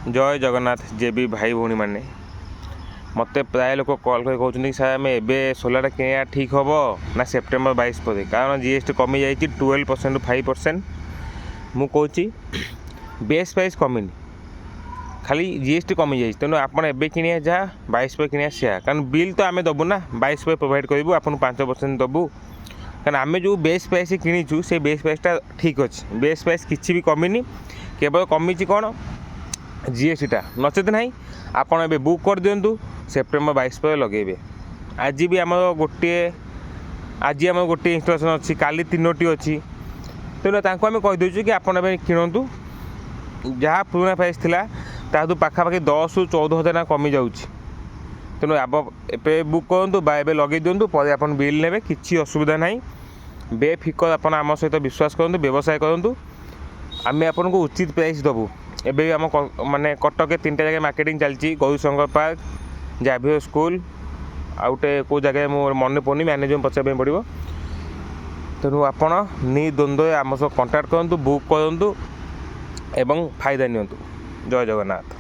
जय जगन्नाथ जेबी भाई भौणी मैंने मत प्राय लोक कल कर कहते सर आम ए सोलार किणा ठीक हम ना सेप्टेम्बर 22 पर कारण जीएसटी कमी जा 12% 5%। मुझे कहूँ बेस प्राइस कमिनी खाली जीएसटी कमी जाए तेणु आप कि जहाँ 22 पर कि कारण बिल तो आम दबू ना 22 पर प्रोवाइड करूँ आपको 5% दबू कारण आम जो बेस प्राइस किणीचु से बेस प्राइसटा ठीक अच्छे बेस प्राइस किसी भी कमिनी केवल कमी कौन जीएसटी नचेत ना आपड़ ए बुक कर दिंतु सेप्टेम्बर 22 पर लगे। आज भी आम गोटे आज आम गोटे इंस्टॉलेशन अच्छी काली 3टी अच्छी तेणु आम कहीदेचु कि आपड़ किणतु जहाँ पुराना प्राइस थिला तादू पाखापाखि 10 ରୁ 14 हज़ार कमी जाऊँगी तेणु आप बुक करूँ बा ए लगे दिंतु पर आप बिल ने किसी असुविधा ना बेफिकर आप आम सहित विश्वास करूँ व्यवसाय करूँ आम आपन को उचित प्राइस दबू। एबे आम माने कटक 3टा जगह मार्केटिंग चलती गौरीशंकर पार्क जाभियर स्कूल आउटे को जगह मो मन पड़नी मैनेजर पचार पड़ो तेणु आपण निर्द्वंद्व आम सब कंटाक्ट करूँ बुक करूँ एवं फायदा नियंतु। जय जगन्नाथ।